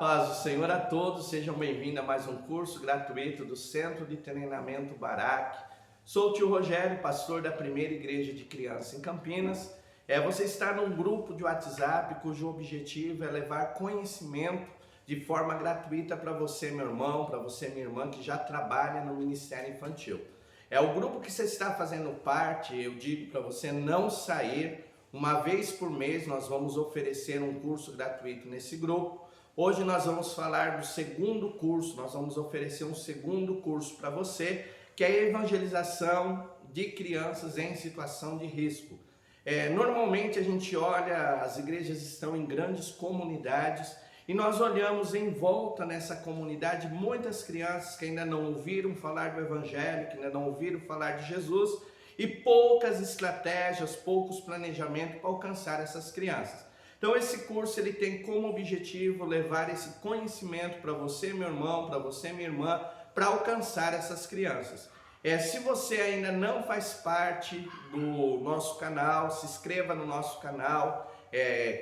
paz do Senhor a todos, sejam bem-vindos a mais um curso gratuito do Centro de Treinamento Barak. Sou o tio Rogério, pastor da Primeira Igreja de Criança em Campinas. Você está num grupo de WhatsApp cujo objetivo é levar conhecimento de forma gratuita para você, meu irmão, para você, minha irmã, que já trabalha no Ministério Infantil. É o grupo que você está fazendo parte, eu digo para você não sair. Uma vez por mês nós vamos oferecer um curso gratuito nesse grupo. Hoje nós vamos falar do segundo curso, nós vamos oferecer um segundo curso para você, que é a evangelização de crianças em situação de risco. Normalmente a gente olha, as igrejas estão em grandes comunidades e nós olhamos em volta nessa comunidade muitas crianças que ainda não ouviram falar do Evangelho, que ainda não ouviram falar de Jesus e poucas estratégias, poucos planejamentos para alcançar essas crianças. Então esse curso ele tem como objetivo levar esse conhecimento para você, meu irmão, para você, minha irmã, para alcançar essas crianças. Se você ainda não faz parte do nosso canal, se inscreva no nosso canal,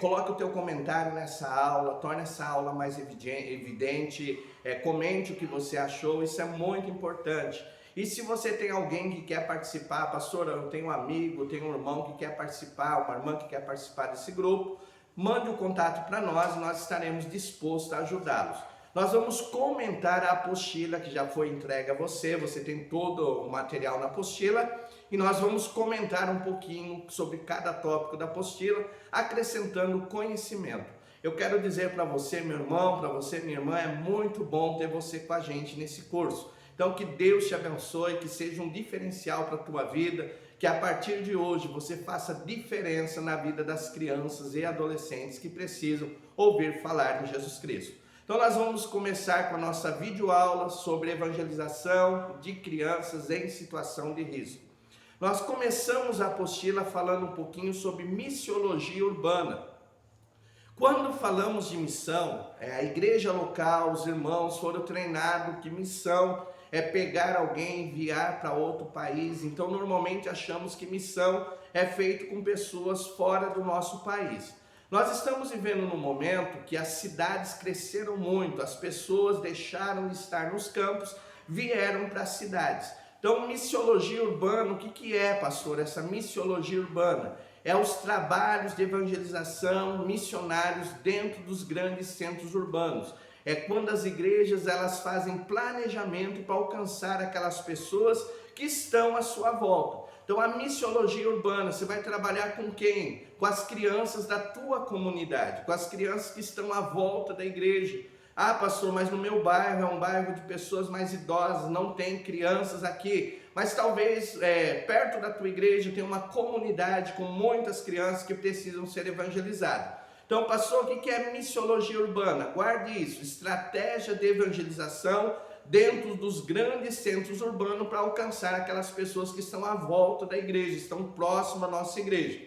coloque o teu comentário nessa aula, torne essa aula mais evidente, comente o que você achou, isso é muito importante. E se você tem alguém que quer participar, pastor, eu tenho um amigo, tenho um irmão que quer participar, uma irmã que quer participar desse grupo, mande o contato para nós e nós estaremos dispostos a ajudá-los. Nós vamos comentar a apostila que já foi entregue a você, você tem todo o material na apostila e nós vamos comentar um pouquinho sobre cada tópico da apostila, acrescentando conhecimento. Eu quero dizer para você, meu irmão, para você, minha irmã, é muito bom ter você com a gente nesse curso. Então que Deus te abençoe, que seja um diferencial para a tua vida, que a partir de hoje você faça diferença na vida das crianças e adolescentes que precisam ouvir falar de Jesus Cristo. Então nós vamos começar com a nossa videoaula sobre evangelização de crianças em situação de risco. Nós começamos a apostila falando um pouquinho sobre missiologia urbana. Quando falamos de missão, a igreja local, os irmãos foram treinados que missão é pegar alguém e enviar para outro país. Então normalmente achamos que missão é feito com pessoas fora do nosso país. Nós estamos vivendo num momento que as cidades cresceram muito, as pessoas deixaram de estar nos campos, vieram para as cidades. Então missiologia urbana, o que é, pastor, essa missiologia urbana? É os trabalhos de evangelização missionários dentro dos grandes centros urbanos. É quando as igrejas elas fazem planejamento para alcançar aquelas pessoas que estão à sua volta. Então a missiologia urbana, você vai trabalhar com quem? Com as crianças da tua comunidade, com as crianças que estão à volta da igreja. Ah, pastor, mas no meu bairro é um bairro de pessoas mais idosas, não tem crianças aqui. Mas talvez perto da tua igreja tem uma comunidade com muitas crianças que precisam ser evangelizadas. Então, pastor, o que é missiologia urbana? Guarde isso, estratégia de evangelização dentro dos grandes centros urbanos para alcançar aquelas pessoas que estão à volta da igreja, estão próximas à nossa igreja.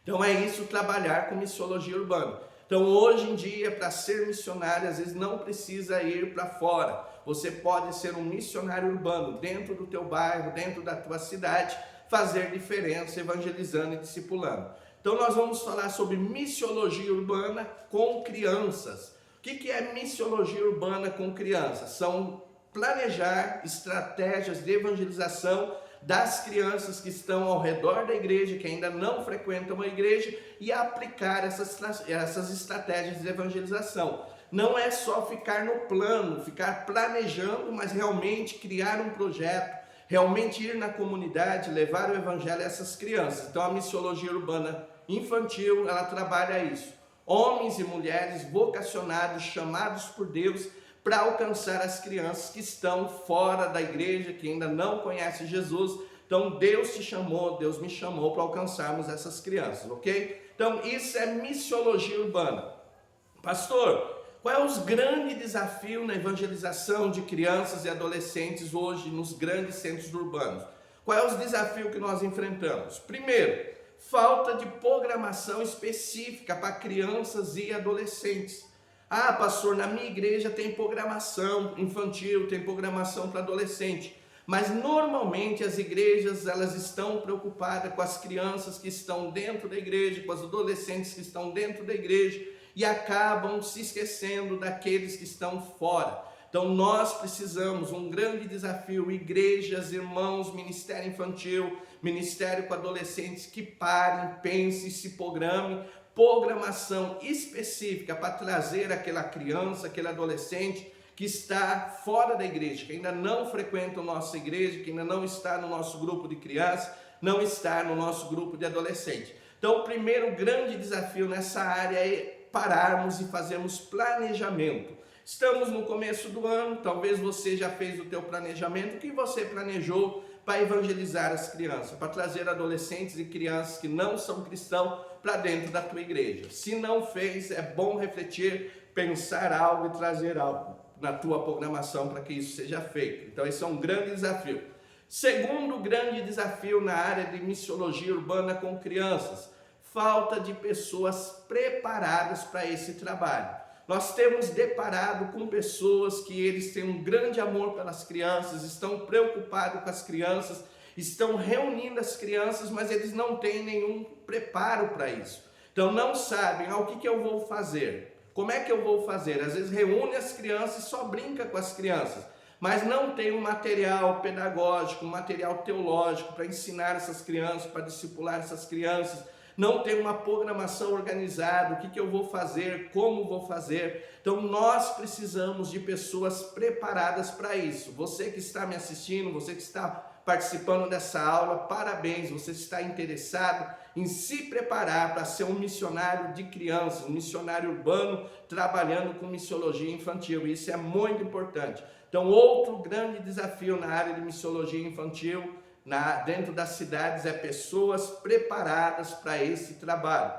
Então é isso, trabalhar com missiologia urbana. Então hoje em dia, para ser missionário, às vezes não precisa ir para fora. Você pode ser um missionário urbano dentro do teu bairro, dentro da tua cidade, fazer diferença evangelizando e discipulando. Então nós vamos falar sobre missiologia urbana com crianças. O que é missiologia urbana com crianças? São planejar estratégias de evangelização das crianças que estão ao redor da igreja, que ainda não frequentam a igreja, e aplicar essas estratégias de evangelização. Não é só ficar no plano, ficar planejando, mas realmente criar um projeto, realmente ir na comunidade, levar o evangelho a essas crianças. Então a missiologia urbana infantil, ela trabalha isso. Homens e mulheres vocacionados, chamados por Deus para alcançar as crianças que estão fora da igreja, que ainda não conhecem Jesus. Então Deus te chamou, Deus me chamou para alcançarmos essas crianças, ok? Então isso é missiologia urbana. Pastor, qual é os grandes desafios na evangelização de crianças e adolescentes hoje nos grandes centros urbanos? Qual é os desafios que nós enfrentamos? Primeiro, falta de programação específica para crianças e adolescentes. Ah, pastor, na minha igreja tem programação infantil, tem programação para adolescente. Mas normalmente as igrejas elas estão preocupadas com as crianças que estão dentro da igreja, com os adolescentes que estão dentro da igreja e acabam se esquecendo daqueles que estão fora. Então nós precisamos, um grande desafio, igrejas, irmãos, ministério infantil, ministério com adolescentes, que parem, pensem, se programem, programação específica para trazer aquela criança, aquele adolescente que está fora da igreja, que ainda não frequenta a nossa igreja, que ainda não está no nosso grupo de crianças, não está no nosso grupo de adolescentes. Então o primeiro grande desafio nessa área é pararmos e fazermos planejamento. Estamos no começo do ano, talvez você já fez o teu planejamento. O que você planejou para evangelizar as crianças, para trazer adolescentes e crianças que não são cristãos para dentro da tua igreja? Se não fez, é bom refletir, pensar algo e trazer algo na tua programação para que isso seja feito. Então esse é um grande desafio. Segundo grande desafio na área de missiologia urbana com crianças, falta de pessoas preparadas para esse trabalho. Nós temos deparado com pessoas que eles têm um grande amor pelas crianças, estão preocupados com as crianças, estão reunindo as crianças, mas eles não têm nenhum preparo para isso. Então não sabem, o que eu vou fazer? Como é que eu vou fazer? Às vezes reúne as crianças e só brinca com as crianças, mas não tem um material pedagógico, um material teológico para ensinar essas crianças, para discipular essas crianças. Não tem uma programação organizada, o que eu vou fazer, como vou fazer. Então nós precisamos de pessoas preparadas para isso. Você que está me assistindo, você que está participando dessa aula, parabéns, você está interessado em se preparar para ser um missionário de crianças, um missionário urbano, trabalhando com missiologia infantil. Isso é muito importante. Então outro grande desafio na área de missiologia infantil dentro das cidades é pessoas preparadas para esse trabalho.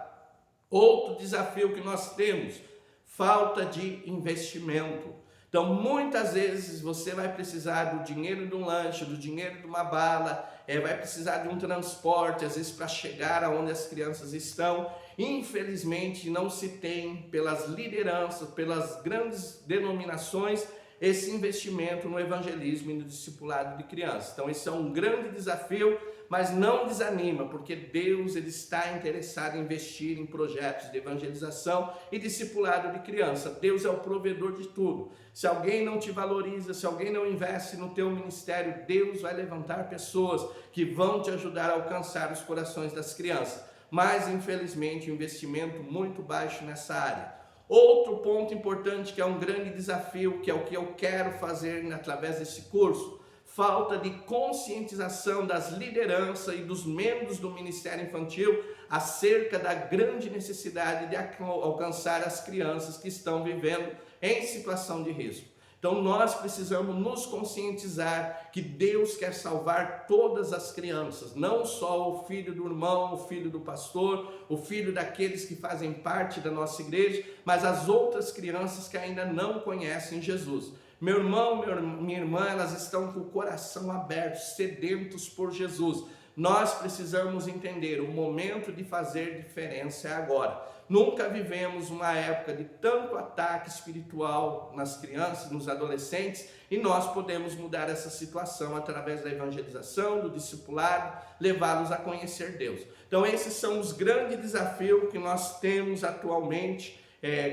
Outro desafio que nós temos, falta de investimento. Então muitas vezes você vai precisar do dinheiro de um lanche, do dinheiro de uma bala, vai precisar de um transporte, às vezes para chegar aonde as crianças estão. Infelizmente não se tem pelas lideranças, pelas grandes denominações, esse investimento no evangelismo e no discipulado de crianças. Então esse é um grande desafio, mas não desanima, porque Deus ele está interessado em investir em projetos de evangelização e discipulado de criança. Deus é o provedor de tudo. Se alguém não te valoriza, se alguém não investe no teu ministério, Deus vai levantar pessoas que vão te ajudar a alcançar os corações das crianças. Mas infelizmente o investimento muito baixo nessa área. Outro ponto importante que é um grande desafio, que é o que eu quero fazer através desse curso, falta de conscientização das lideranças e dos membros do Ministério Infantil acerca da grande necessidade de alcançar as crianças que estão vivendo em situação de risco. Então nós precisamos nos conscientizar que Deus quer salvar todas as crianças, não só o filho do irmão, o filho do pastor, o filho daqueles que fazem parte da nossa igreja, mas as outras crianças que ainda não conhecem Jesus. Meu irmão, minha irmã, elas estão com o coração aberto, sedentos por Jesus. Nós precisamos entender, o momento de fazer diferença é agora. Nunca vivemos uma época de tanto ataque espiritual nas crianças, nos adolescentes, e nós podemos mudar essa situação através da evangelização, do discipulado, levá-los a conhecer Deus. Então esses são os grandes desafios que nós temos atualmente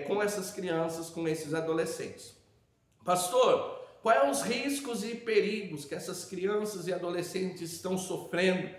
com essas crianças, com esses adolescentes. Pastor, quais os riscos e perigos que essas crianças e adolescentes estão sofrendo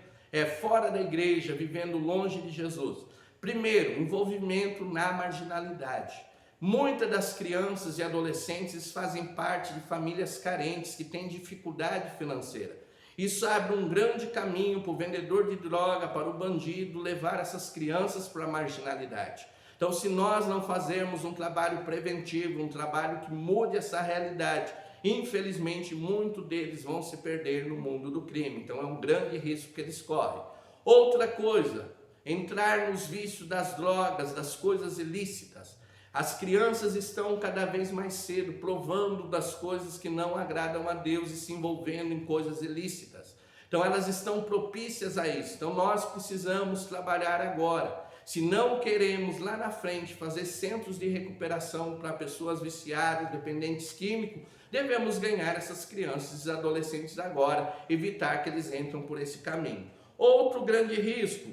fora da igreja, vivendo longe de Jesus? Primeiro, envolvimento na marginalidade. Muitas das crianças e adolescentes fazem parte de famílias carentes que têm dificuldade financeira. Isso abre um grande caminho para o vendedor de droga, para o bandido, levar essas crianças para a marginalidade. Então, se nós não fazermos um trabalho preventivo, um trabalho que mude essa realidade, infelizmente, muitos deles vão se perder no mundo do crime. Então, é um grande risco que eles correm. Outra coisa, entrar nos vícios das drogas, das coisas ilícitas. As crianças estão cada vez mais cedo provando das coisas que não agradam a Deus e se envolvendo em coisas ilícitas. Então, elas estão propícias a isso. Então, nós precisamos trabalhar agora. Se não queremos lá na frente fazer centros de recuperação para pessoas viciadas, dependentes químicos, devemos ganhar essas crianças e adolescentes agora, evitar que eles entrem por esse caminho. Outro grande risco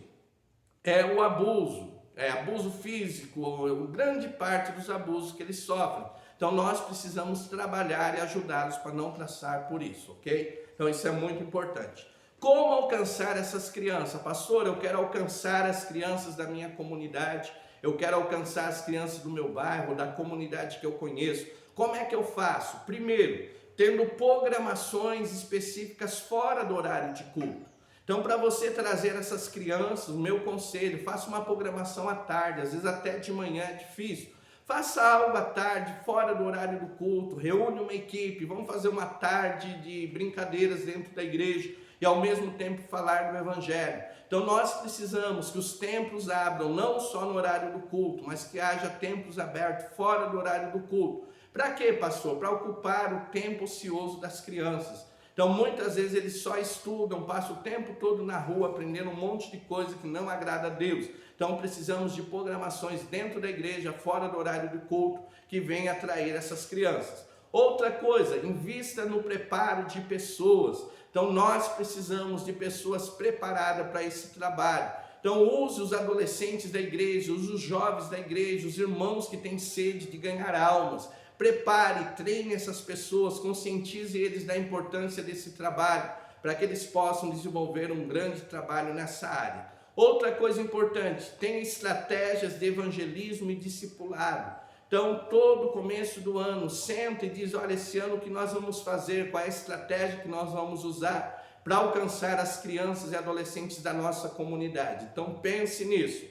é o abuso. abuso físico, ou grande parte dos abusos que eles sofrem. Então nós precisamos trabalhar e ajudá-los para não passar por isso, ok? Então isso é muito importante. Como alcançar essas crianças? Pastor, eu quero alcançar as crianças da minha comunidade, eu quero alcançar as crianças do meu bairro, da comunidade que eu conheço. Como é que eu faço? Primeiro, tendo programações específicas fora do horário de culto. Então, para você trazer essas crianças, o meu conselho, faça uma programação à tarde, às vezes até de manhã é difícil. Faça algo à tarde, fora do horário do culto, reúne uma equipe, vamos fazer uma tarde de brincadeiras dentro da igreja e ao mesmo tempo falar do Evangelho. Então nós precisamos que os templos abram não só no horário do culto, mas que haja templos abertos fora do horário do culto. Para quê, pastor? Para ocupar o tempo ocioso das crianças. Então muitas vezes eles só estudam, passam o tempo todo na rua aprendendo um monte de coisa que não agrada a Deus. Então precisamos de programações dentro da igreja, fora do horário do culto, que venha atrair essas crianças. Outra coisa, invista no preparo de pessoas. Então nós precisamos de pessoas preparadas para esse trabalho. Então use os adolescentes da igreja, use os jovens da igreja, os irmãos que têm sede de ganhar almas. Prepare, treine essas pessoas, conscientize eles da importância desse trabalho, para que eles possam desenvolver um grande trabalho nessa área. Outra coisa importante, tenha estratégias de evangelismo e discipulado. Então, todo começo do ano, senta e diz, olha, esse ano o que nós vamos fazer, qual é a estratégia que nós vamos usar para alcançar as crianças e adolescentes da nossa comunidade. Então, pense nisso.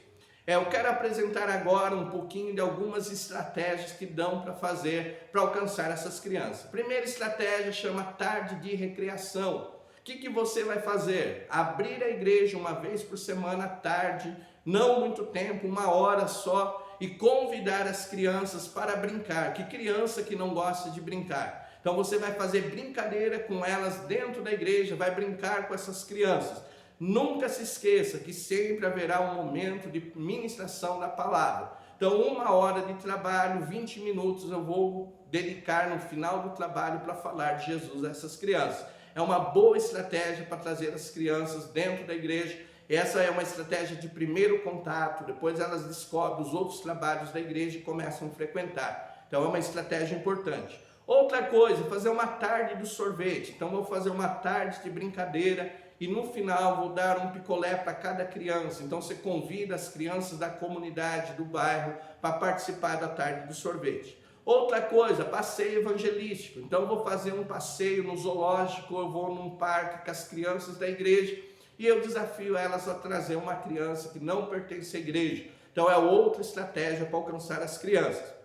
Eu quero apresentar agora um pouquinho de algumas estratégias que dão para fazer para alcançar essas crianças. A primeira estratégia chama tarde de recreação. O que você vai fazer? Abrir a igreja uma vez por semana à tarde, não muito tempo, 1 hora só, e convidar as crianças para brincar. Que criança que não gosta de brincar? Então você vai fazer brincadeira com elas dentro da igreja, vai brincar com essas crianças. Nunca se esqueça que sempre haverá um momento de ministração da palavra. Então 1 hora de trabalho, 20 minutos eu vou dedicar no final do trabalho para falar de Jesus a essas crianças. É uma boa estratégia para trazer as crianças dentro da igreja. Essa é uma estratégia de primeiro contato, depois elas descobrem os outros trabalhos da igreja e começam a frequentar. Então é uma estratégia importante. Outra coisa, fazer uma tarde do sorvete. Então vou fazer uma tarde de brincadeira e no final vou dar um picolé para cada criança. Então você convida as crianças da comunidade, do bairro, para participar da tarde do sorvete. Outra coisa, passeio evangelístico. Então eu vou fazer um passeio no zoológico, eu vou num parque com as crianças da igreja e eu desafio elas a trazer uma criança que não pertence à igreja. Então é outra estratégia para alcançar as crianças.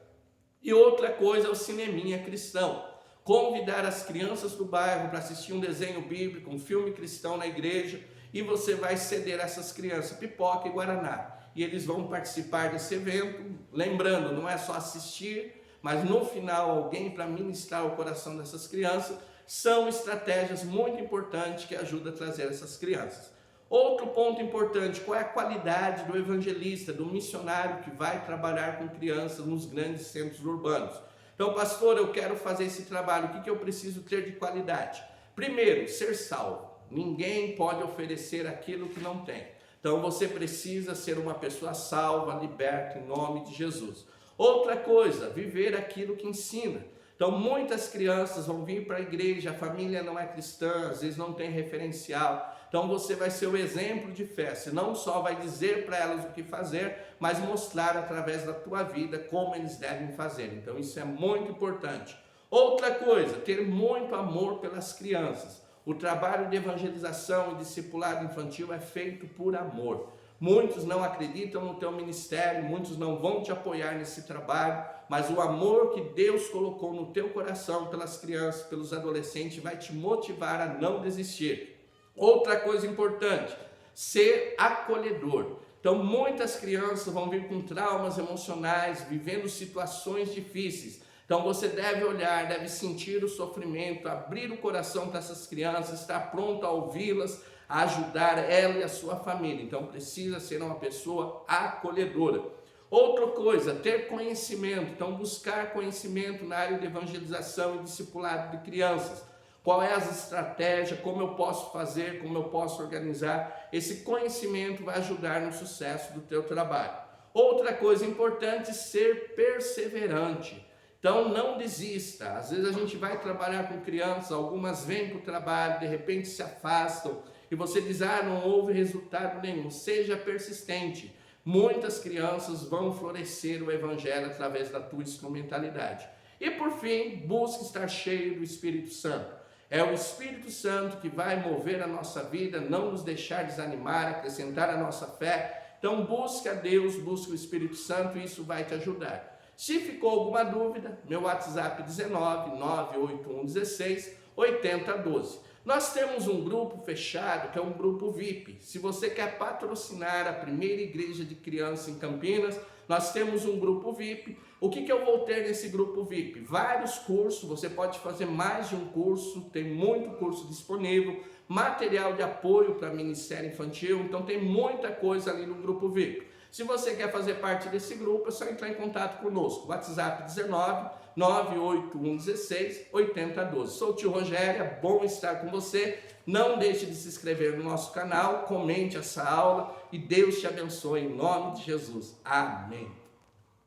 E outra coisa é o cineminha cristão. Convidar as crianças do bairro para assistir um desenho bíblico, um filme cristão na igreja, e você vai ceder a essas crianças pipoca e guaraná. E eles vão participar desse evento, lembrando, não é só assistir, mas no final alguém para ministrar o coração dessas crianças. São estratégias muito importantes que ajudam a trazer essas crianças. Outro ponto importante, qual é a qualidade do evangelista, do missionário que vai trabalhar com crianças nos grandes centros urbanos? Então, pastor, eu quero fazer esse trabalho, o que eu preciso ter de qualidade? Primeiro, ser salvo. Ninguém pode oferecer aquilo que não tem. Então, você precisa ser uma pessoa salva, liberta em nome de Jesus. Outra coisa, viver aquilo que ensina. Então muitas crianças vão vir para a igreja, a família não é cristã, às vezes não tem referencial. Então você vai ser o exemplo de fé, você não só vai dizer para elas o que fazer, mas mostrar através da tua vida como eles devem fazer. Então isso é muito importante. Outra coisa, ter muito amor pelas crianças. O trabalho de evangelização e discipulado infantil é feito por amor. Muitos não acreditam no teu ministério, muitos não vão te apoiar nesse trabalho, mas o amor que Deus colocou no teu coração pelas crianças, pelos adolescentes, vai te motivar a não desistir. Outra coisa importante, ser acolhedor. Então muitas crianças vão vir com traumas emocionais, vivendo situações difíceis. Então você deve olhar, deve sentir o sofrimento, abrir o coração para essas crianças, estar pronto a ouvi-las, a ajudar ela e a sua família. Então precisa ser uma pessoa acolhedora. Outra coisa, ter conhecimento. Então buscar conhecimento na área de evangelização e discipulado de crianças. Qual é as estratégias, como eu posso fazer, como eu posso organizar. Esse conhecimento vai ajudar no sucesso do teu trabalho. Outra coisa importante, ser perseverante. Então não desista. Às vezes a gente vai trabalhar com crianças, algumas vêm para o trabalho, de repente se afastam e você diz, não houve resultado nenhum. Seja persistente. Muitas crianças vão florescer o evangelho através da tua instrumentalidade. E por fim, busque estar cheio do Espírito Santo. É o Espírito Santo que vai mover a nossa vida, não nos deixar desanimar, acrescentar a nossa fé. Então busque a Deus, busque o Espírito Santo e isso vai te ajudar. Se ficou alguma dúvida, meu WhatsApp 19 981 16 8012. Nós temos um grupo fechado, que é um grupo VIP. Se você quer patrocinar a primeira igreja de criança em Campinas, nós temos um grupo VIP. O que eu vou ter nesse grupo VIP? Vários cursos, você pode fazer mais de um curso, tem muito curso disponível, material de apoio para Ministério Infantil, então tem muita coisa ali no grupo VIP. Se você quer fazer parte desse grupo, é só entrar em contato conosco. WhatsApp 19 981 16 8012. Sou o tio Rogério, é bom estar com você. Não deixe de se inscrever no nosso canal, comente essa aula e Deus te abençoe em nome de Jesus. Amém.